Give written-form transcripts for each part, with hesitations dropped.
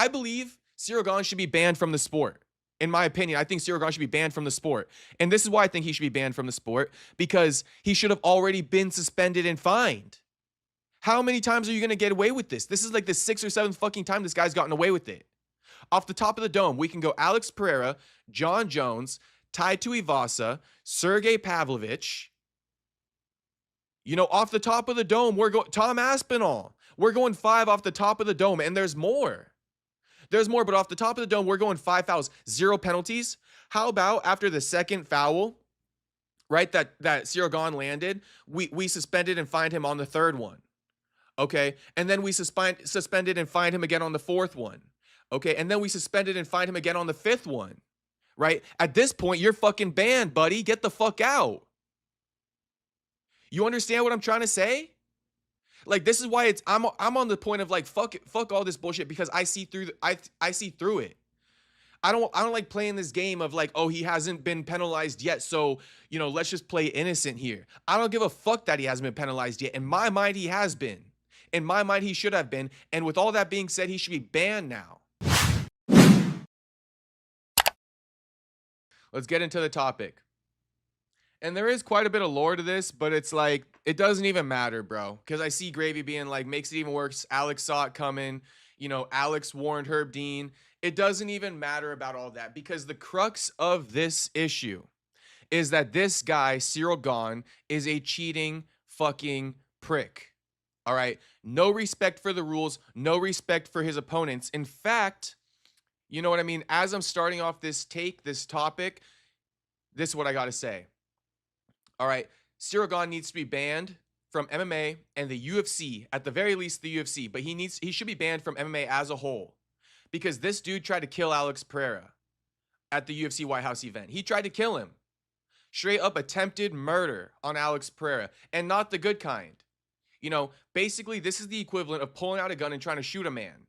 I believe Ciryl Gane should be banned from the sport. In my opinion, I think Ciryl Gane should be banned from the sport. And this is why I think he should be banned from the sport, because he should have already been suspended and fined. How many times are you going to get away with this? This is like the 6th or 7th fucking time this guy's gotten away with it. Off the top of the dome, we can go Alex Pereira, John Jones, Tai Tuivasa, Sergey Pavlovich. You know, off the top of the dome, we're going Tom Aspinall. We're going 5 off the top of the dome, and there's more. There's more, but off the top of the dome, we're going 5 fouls, 0 penalties. How about after the second foul, right, that Ciryl Gane landed, we suspended and fined him on the 3rd one. Okay, and then we suspended and fined him again on the 4th one. Okay, and then we suspended and fined him again on the 5th one. Right? At this point, you're fucking banned, buddy. Get the fuck out. You understand what I'm trying to say? Like, this is why I'm on the point of like fuck all this bullshit, because I see through I see through it. I don't like playing this game of like, oh, he hasn't been penalized yet, so you know, let's just play innocent here. I don't give a fuck that he hasn't been penalized yet. In my mind, he has been. In my mind, he should have been. And with all that being said, he should be banned now. Let's get into the topic. And there is quite a bit of lore to this, but it's like, it doesn't even matter, bro. Because I see Gravy being like, makes it even worse. Alex saw it coming. You know, Alex warned Herb Dean. It doesn't even matter about all that, because the crux of this issue is that this guy, Ciryl Gane, is a cheating fucking prick. All right? No respect for the rules. No respect for his opponents. In fact, you know what I mean? As I'm starting off this topic, this is what I got to say. All right, Ciryl Gane needs to be banned from MMA and the UFC, at the very least the UFC, but he should be banned from MMA as a whole, because this dude tried to kill Alex Pereira at the UFC White House event. He tried to kill him. Straight up attempted murder on Alex Pereira, and not the good kind. You know, basically this is the equivalent of pulling out a gun and trying to shoot a man.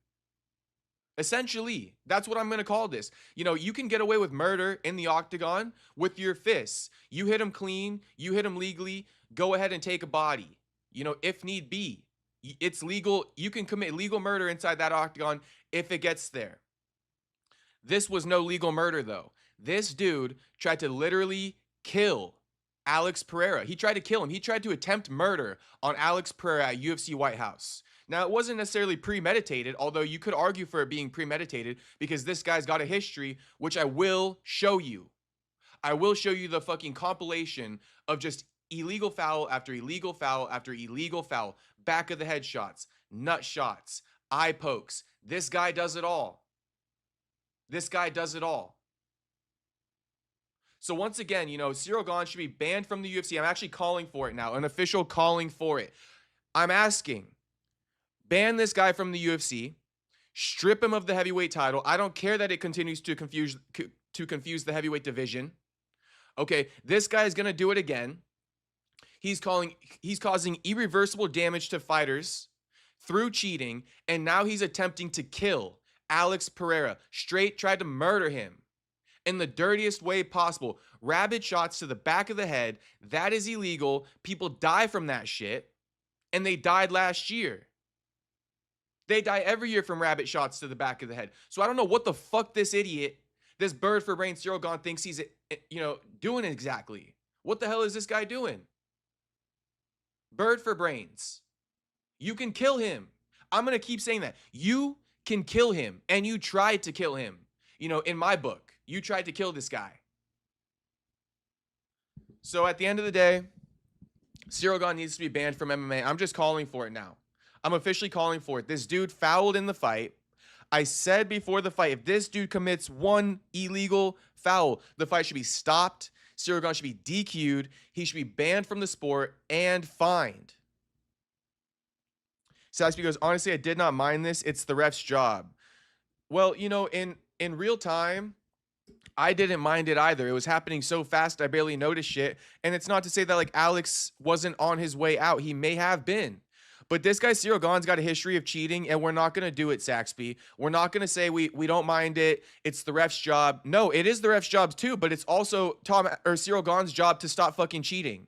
Essentially, that's what I'm going to call this. You know, you can get away with murder in the octagon with your fists. You hit him clean, you hit him legally, go ahead and take a body. You know, if need be. It's legal. You can commit legal murder inside that octagon if it gets there. This was no legal murder, though. This dude tried to literally kill Alex Pereira. He tried to kill him. He tried to attempt murder on Alex Pereira at UFC White House. Now, it wasn't necessarily premeditated, although you could argue for it being premeditated, because this guy's got a history, which I will show you. I will show you the fucking compilation of just illegal foul after illegal foul after illegal foul. Back of the head shots, nut shots, eye pokes. This guy does it all. This guy does it all. So once again, you know, Ciryl Gane should be banned from the UFC. I'm actually calling for it now, an official calling for it. I'm asking, ban this guy from the UFC, strip him of the heavyweight title. I don't care that it continues to confuse the heavyweight division. Okay, this guy is going to do it again. He's causing irreversible damage to fighters through cheating, and now he's attempting to kill Alex Pereira. Straight tried to murder him in the dirtiest way possible. Rabid shots to the back of the head. That is illegal. People die from that shit, and they died last year. They die every year from rabbit shots to the back of the head. So I don't know what the fuck this idiot, this bird for brain Ciryl Gane thinks he's, you know, doing exactly. What the hell is this guy doing? Bird for brains. You can kill him. I'm going to keep saying that. You can kill him, and you tried to kill him. You know, in my book, you tried to kill this guy. So at the end of the day, Ciryl Gane needs to be banned from MMA. I'm just calling for it now. I'm officially calling for it. This dude fouled in the fight. I said before the fight, if this dude commits one illegal foul, the fight should be stopped. Ciryl Gane should be DQ'd. He should be banned from the sport and fined. Saxby goes, honestly, I did not mind this. It's the ref's job. Well, you know, in real time, I didn't mind it either. It was happening so fast, I barely noticed shit. And it's not to say that, like, Alex wasn't on his way out. He may have been. But this guy, Ciryl Gane's got a history of cheating, and we're not going to do it, Saxby. We're not going to say we don't mind it. It's the ref's job. No, it is the ref's job too, but it's also Ciryl Gane's job to stop fucking cheating.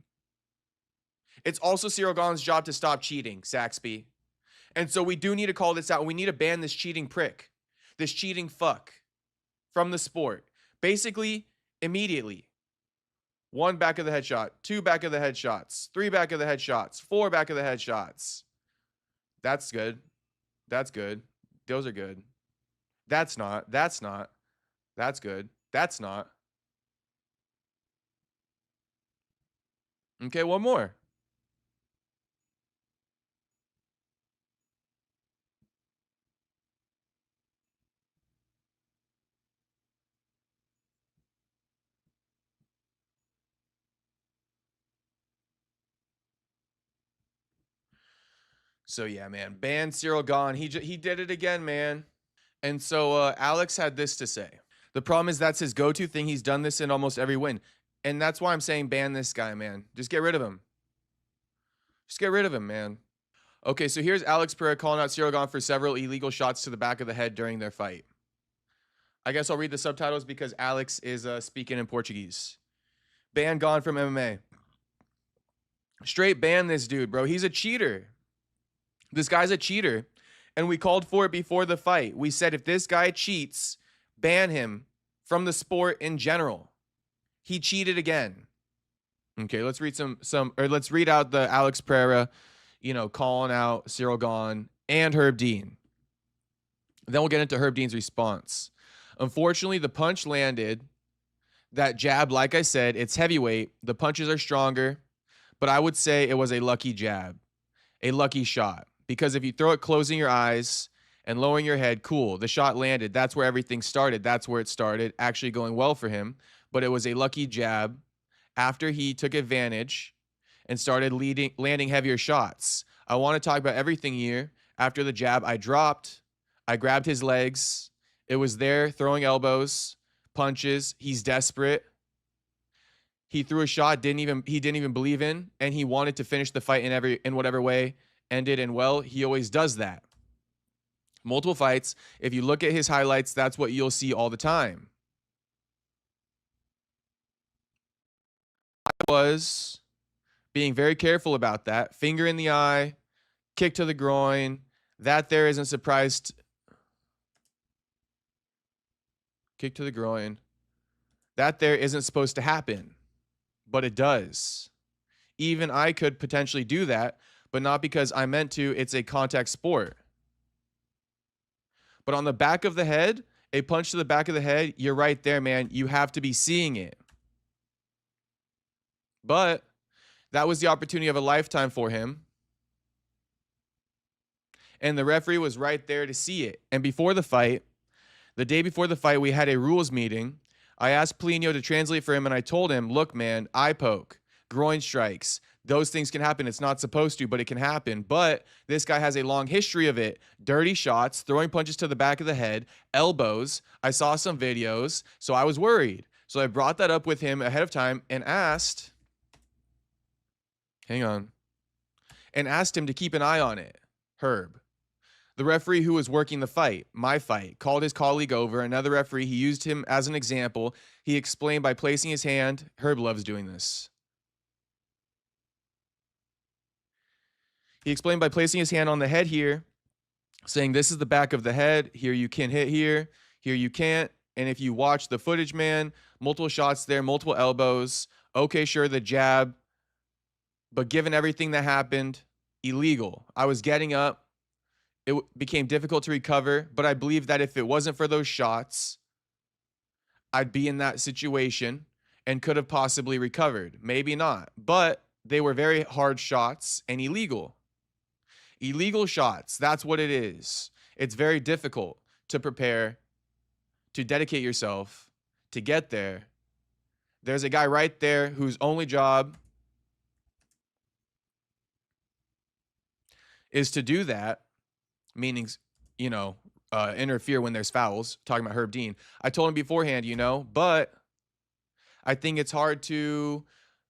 It's also Ciryl Gane's job to stop cheating, Saxby. And so we do need to call this out. We need to ban this cheating prick. this cheating fuck from the sport. Basically, immediately. 1 back of the head shot, 2 back of the head shots, 3 back of the head shots, 4 back of the head shots. That's good. That's good. Those are good. That's not. That's not. That's good. That's not. Okay, one more. So yeah, man, ban Ciryl Gane. He did it again, man. And so Alex had this to say. The problem is that's his go-to thing. He's done this in almost every win. And that's why I'm saying ban this guy, man. Just get rid of him. Just get rid of him, man. Okay, so here's Alex Pereira calling out Ciryl Gane for several illegal shots to the back of the head during their fight. I guess I'll read the subtitles because Alex is speaking in Portuguese. Ban Gane from MMA. Straight ban this dude, bro. He's a cheater. This guy's a cheater. And we called for it before the fight. We said if this guy cheats, ban him from the sport in general. He cheated again. Okay, let's read let's read out the Alex Pereira, calling out Ciryl Gane and Herb Dean. Then we'll get into Herb Dean's response. Unfortunately, the punch landed. That jab, like I said, it's heavyweight. The punches are stronger, but I would say it was a lucky jab, a lucky shot. Because if you throw it closing your eyes and lowering your head, cool, the shot landed. That's where everything started. That's where it started, actually going well for him. But it was a lucky jab after he took advantage and started landing heavier shots. I want to talk about everything here. After the jab, I dropped. I grabbed his legs. It was there, throwing elbows, punches. He's desperate. He threw a shot he didn't even believe in, and he wanted to finish the fight in whatever way ended. And well, he always does that. Multiple fights. If you look at his highlights, that's what you'll see all the time. I was being very careful about that. Finger in the eye, kick to the groin. That there isn't surprised. Kick to the groin. That there isn't supposed to happen, but it does. Even I could potentially do that, but not because I meant to. It's a contact sport. But on the back of the head, a punch to the back of the head, you're right there, man. You have to be seeing it. But that was the opportunity of a lifetime for him. And the referee was right there to see it. And before the fight, the day before the fight, we had a rules meeting. I asked Polino to translate for him, and I told him, look, man, eye poke, groin strikes, those things can happen. It's not supposed to, but it can happen. But this guy has a long history of it. Dirty shots, throwing punches to the back of the head, elbows. I saw some videos, so I was worried. So I brought that up with him ahead of time and asked, and asked him to keep an eye on it. Herb. The referee who was working the fight, my fight, called his colleague over, another referee. He used him as an example. He explained by placing his hand. Herb loves doing this. He explained by placing his hand on the head here, saying this is the back of the head. Here you can hit here. Here you can't. And if you watch the footage, man, multiple shots there, multiple elbows. Okay, sure, the jab. But given everything that happened, illegal. I was getting up. It became difficult to recover, but I believe that if it wasn't for those shots, I'd be in that situation and could have possibly recovered. Maybe not, but they were very hard shots and illegal. Illegal shots, that's what it is. It's very difficult to prepare, to dedicate yourself, to get there. There's a guy right there whose only job is to do that. Meaning, interfere when there's fouls, talking about Herb Dean. I told him beforehand, but I think it's hard to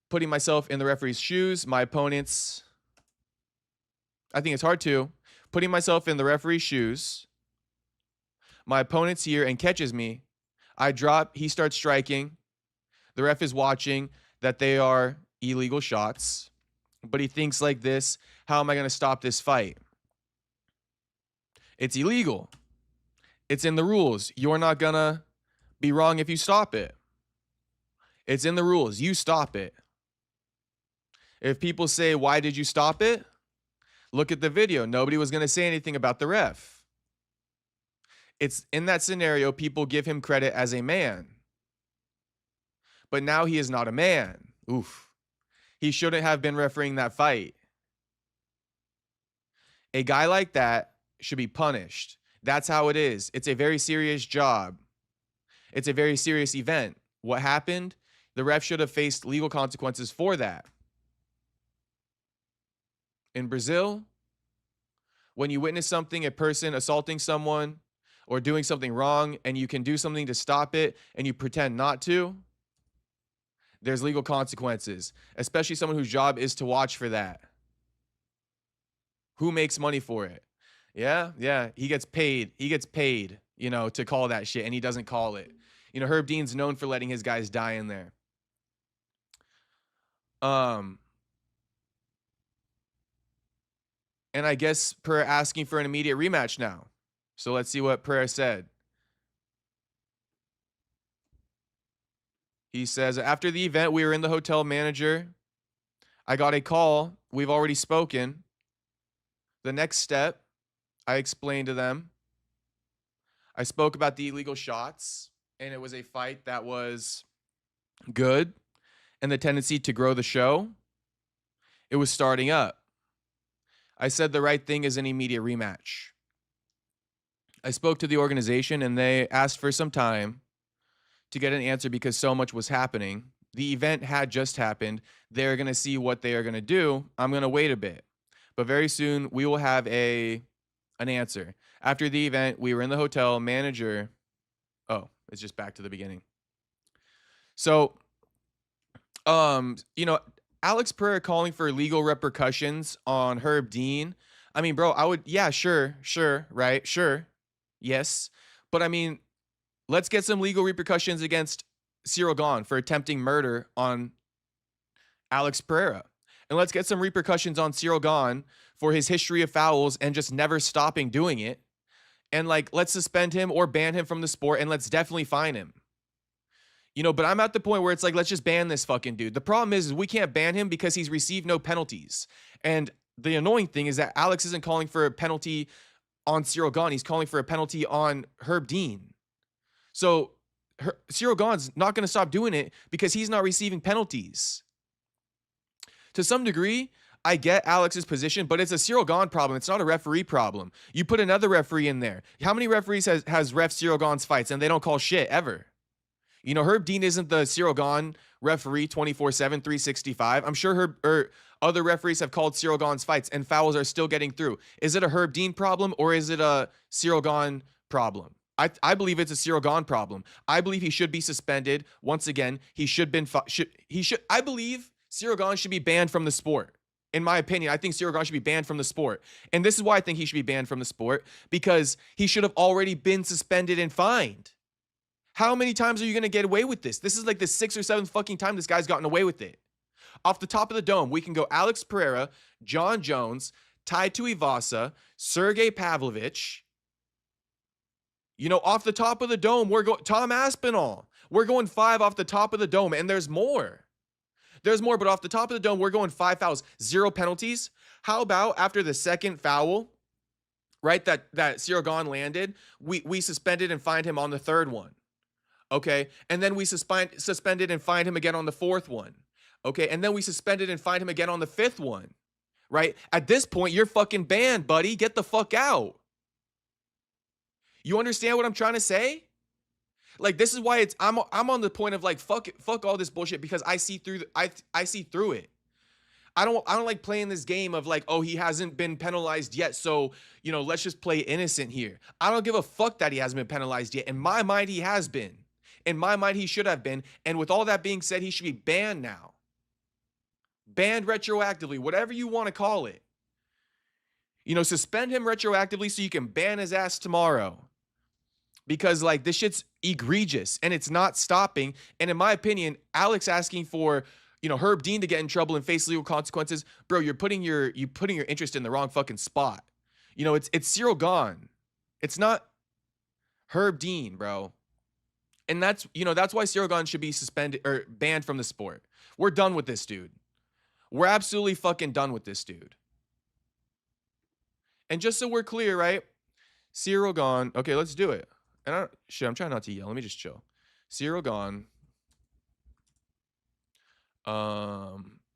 putting myself in the referee's shoes. I think it's hard to putting myself in the referee's shoes. My opponent's here and catches me. I drop, he starts striking. The ref is watching that they are illegal shots, but he thinks like this, how am I going to stop this fight? It's illegal. It's in the rules. You're not gonna be wrong if you stop it. It's in the rules. You stop it. If people say, why did you stop it? Look at the video. Nobody was going to say anything about the ref. It's in that scenario, people give him credit as a man. But now he is not a man. Oof. He shouldn't have been refereeing that fight. A guy like that should be punished. That's how it is. It's a very serious job. It's a very serious event. What happened? The ref should have faced legal consequences for that. In Brazil, when you witness something, a person assaulting someone or doing something wrong, and you can do something to stop it and you pretend not to, there's legal consequences, especially someone whose job is to watch for that. Who makes money for it? Yeah. He gets paid. To call that shit, and he doesn't call it. Herb Dean's known for letting his guys die in there. And I guess Pereira asking for an immediate rematch now. So let's see what Pereira said. He says, after the event, we were in the hotel manager. I got a call. We've already spoken. The next step, I explained to them. I spoke about the illegal shots, and it was a fight that was good and the tendency to grow the show. It was starting up. I said the right thing is an immediate rematch. I spoke to the organization, and they asked for some time to get an answer because so much was happening. The event had just happened. They're going to see what they are going to do. I'm going to wait a bit. But very soon, we will have an answer. After the event, we were in the hotel manager. Oh, it's just back to the beginning. So, Alex Pereira calling for legal repercussions on Herb Dean. I mean, bro, sure, right? Sure. Yes. But I mean, let's get some legal repercussions against Ciryl Gane for attempting murder on Alex Pereira. And let's get some repercussions on Ciryl Gane for his history of fouls and just never stopping doing it. And let's suspend him or ban him from the sport, and let's definitely fine him. But I'm at the point where it's let's just ban this fucking dude. The problem is we can't ban him because he's received no penalties. And the annoying thing is that Alex isn't calling for a penalty on Ciryl Gane. He's calling for a penalty on Herb Dean. So Ciryl Gane's not going to stop doing it because he's not receiving penalties. To some degree, I get Alex's position, but it's a Ciryl Gane problem. It's not a referee problem. You put another referee in there. How many referees has ref Ciryl Gane's fights and they don't call shit ever? Herb Dean isn't the Ciryl Gane referee 24/7, 365. I'm sure other referees have called Ciryl Gane's fights and fouls are still getting through. Is it a Herb Dean problem or is it a Ciryl Gane problem? I believe it's a Ciryl Gane problem. I believe he should be suspended. Once again, I believe Ciryl Gane should be banned from the sport. In my opinion, I think Ciryl Gane should be banned from the sport. And this is why I think he should be banned from the sport, because he should have already been suspended and fined. How many times are you going to get away with this? This is like the 6th or 7th fucking time this guy's gotten away with it. Off the top of the dome, we can go Alex Pereira, John Jones, Tai Tuivasa, Sergey Pavlovich. Off the top of the dome, we're going Tom Aspinall. We're going 5 off the top of the dome, and there's more. But off the top of the dome, we're going 5 fouls, 0 penalties. How about after the second foul, right, that Ciryl Gane landed, we suspended and fined him on the 3rd one. Okay, and then we suspended and fined him again on the 4th one. Okay, and then we suspended and fined him again on the 5th one. Right? At this point, you're fucking banned, buddy. Get the fuck out. You understand what I'm trying to say? This is why I'm on the point of fuck all this bullshit, because I see through I see through it. I don't like playing this game of oh, he hasn't been penalized yet, so let's just play innocent here. I don't give a fuck that he hasn't been penalized yet. In my mind, he has been. In my mind, he should have been. And with all that being said, he should be banned now. Banned retroactively, whatever you want to call it. Suspend him retroactively so you can ban his ass tomorrow. Because this shit's egregious and it's not stopping. And in my opinion, Alex asking for, Herb Dean to get in trouble and face legal consequences, bro, you're putting your interest in the wrong fucking spot. It's Ciryl Gane. It's not Herb Dean, bro. And that's, that's why Ciryl Gane should be suspended or banned from the sport. We're done with this dude. We're absolutely fucking done with this dude. And just so we're clear, right? Ciryl Gane. Okay, let's do it. And I'm trying not to yell. Let me just chill. Ciryl Gane.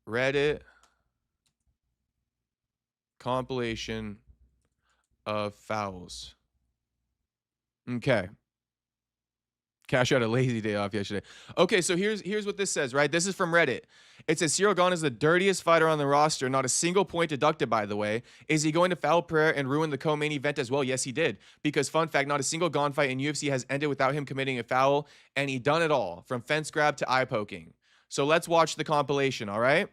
Reddit compilation of fouls. Okay. Cash out a lazy day off yesterday. Okay, so here's what this says, right? This is from Reddit. It says Ciryl Gane is the dirtiest fighter on the roster. Not a single point deducted, by the way. Is he going to foul Pereira and ruin the co-main event as well? Yes, he did. Because fun fact, not a single Gane fight in UFC has ended without him committing a foul, and he done it all, from fence grab to eye poking. So let's watch the compilation, all right?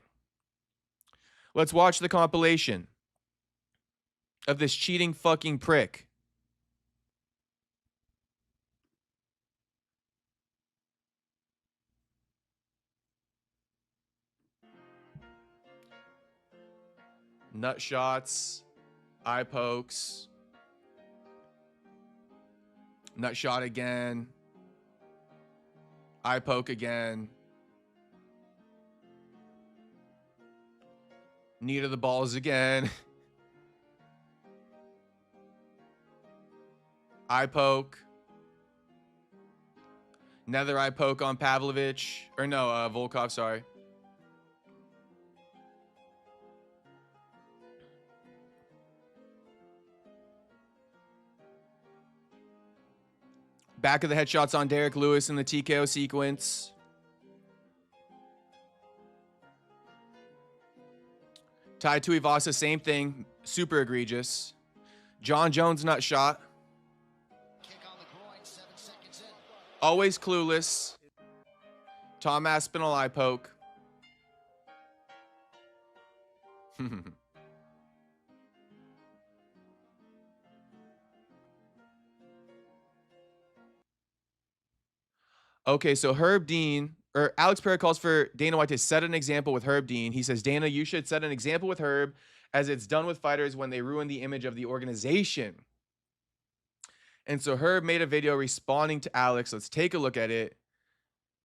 Let's watch the compilation of this cheating fucking prick. Nut shots, eye pokes, nut shot again, eye poke again, knee to the balls again, eye poke, another eye poke on Pavlovich, or no, Volkov, sorry. Back of the headshots on Derek Lewis in the TKO sequence. Tai Tuivasa, same thing. Super egregious. John Jones nut shot. Always clueless. Tom Aspinall eye poke. Okay, so Herb Dean, or Alex Pereira calls for Dana White to set an example with Herb Dean. He says, Dana, you should set an example with Herb, as it's done with fighters when they ruin the image of the organization. And so Herb made a video responding to Alex. Let's take a look at it.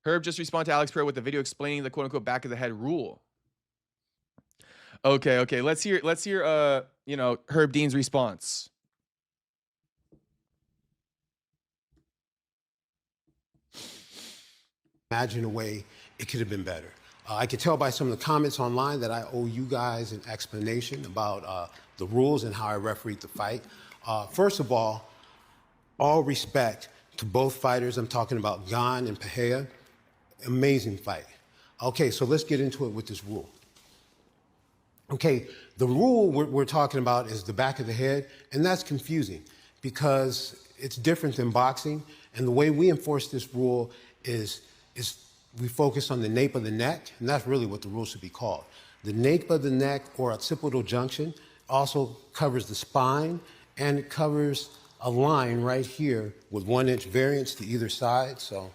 Herb just responded to Alex Pereira with a video explaining the quote unquote back of the head rule. Okay. Let's hear Herb Dean's response. Imagine a way it could have been better. I could tell by some of the comments online that I owe you guys an explanation about the rules and how I refereed the fight. First of all respect to both fighters. I'm talking about Gane and Pereira. Amazing fight. Okay, so let's get into it with this rule. Okay, the rule we're talking about is the back of the head, and that's confusing because it's different than boxing. And the way we enforce this rule is we focus on the nape of the neck, and that's really what the rule should be called. The nape of the neck or occipital junction also covers the spine, and it covers a line right here with 1 inch variance to either side, so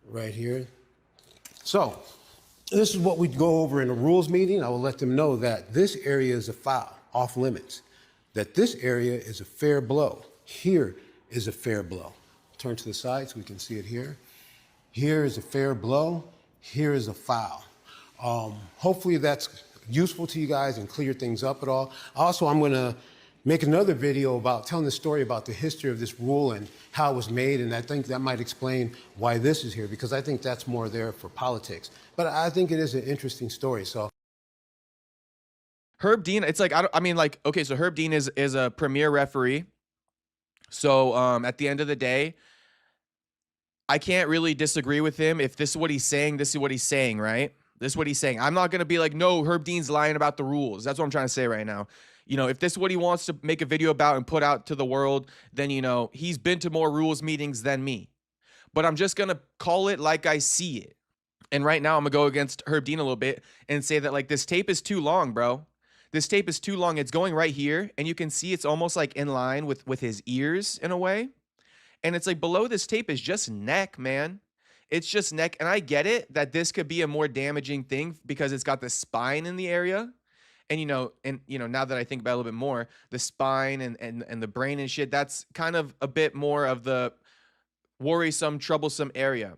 right here. So this is what we go over in a rules meeting. I will let them know that this area is a foul, off limits, that this area is a fair blow. Here is a fair blow. Turn to the side so we can see it here. Here is a fair blow. Here is a foul. Hopefully that's useful to you guys and clear things up at all. Also, I'm going to make another video about telling the story about the history of this rule and how it was made, and I think that might explain why this is here, because I think that's more there for politics. But I think it is an interesting story. So Herb Dean, it's like, okay, so Herb Dean is a premier referee. So at the end of the day, I can't really disagree with him. If this is what he's saying, this is what he's saying, right? This is what he's saying. I'm not going to be like, no, Herb Dean's lying about the rules. That's what I'm trying to say right now. If this is what he wants to make a video about and put out to the world, then, he's been to more rules meetings than me. But I'm just going to call it like I see it. And right now I'm going to go against Herb Dean a little bit and say that, like, this tape is too long, bro. This tape is too long. It's going right here, and you can see it's almost like in line with his ears in a way. And it's like below this tape is just neck, man. It's just neck. And I get it that this could be a more damaging thing because it's got the spine in the area. And, now that I think about it a little bit more, the spine and the brain and shit, that's kind of a bit more of the worrisome, troublesome area.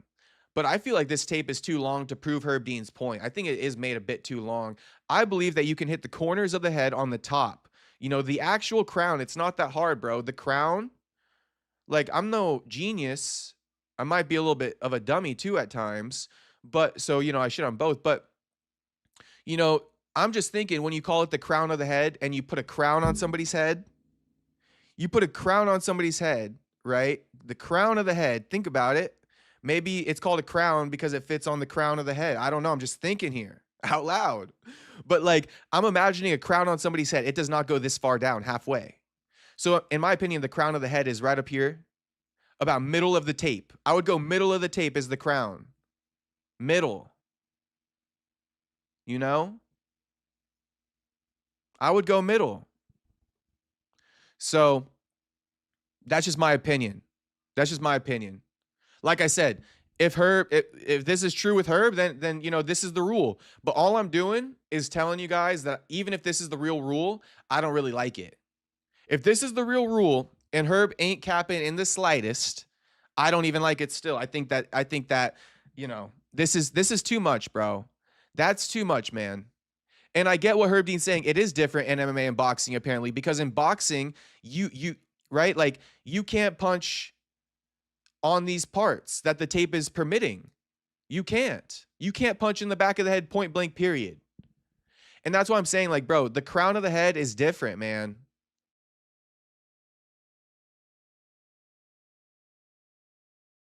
But I feel like this tape is too long to prove Herb Dean's point. I think it is made a bit too long. I believe that you can hit the corners of the head on the top. You know, the actual crown, it's not that hard, bro. The crown, like, I'm no genius. I might be a little bit of a dummy too at times. But so, you know, I shit on both. But, you know, I'm just thinking when you call it the crown of the head and you put a crown on somebody's head, you put a crown on somebody's head, right? The crown of the head. Think about it. Maybe it's called a crown because it fits on the crown of the head. I don't know. I'm just thinking here out loud. But like, I'm imagining a crown on somebody's head. It does not go this far down, halfway. So, in my opinion, the crown of the head is right up here, about middle of the tape. I would go middle of the tape is the crown. Middle. You know? I would go middle. So, that's just my opinion. That's just my opinion. Like I said, if this is true with Herb, then you know this is the rule. But all I'm doing is telling you guys that even if this is the real rule, I don't really like it. If this is the real rule and Herb ain't capping in the slightest, I don't even like it still. I think that you know this is too much, bro. That's too much, man. And I get what Herb Dean's saying. It is different in MMA and boxing apparently because in boxing you right like you can't punch on these parts that the tape is permitting. You can't. You can't punch in the back of the head point blank, period. And that's why I'm saying, like, bro, the crown of the head is different, man.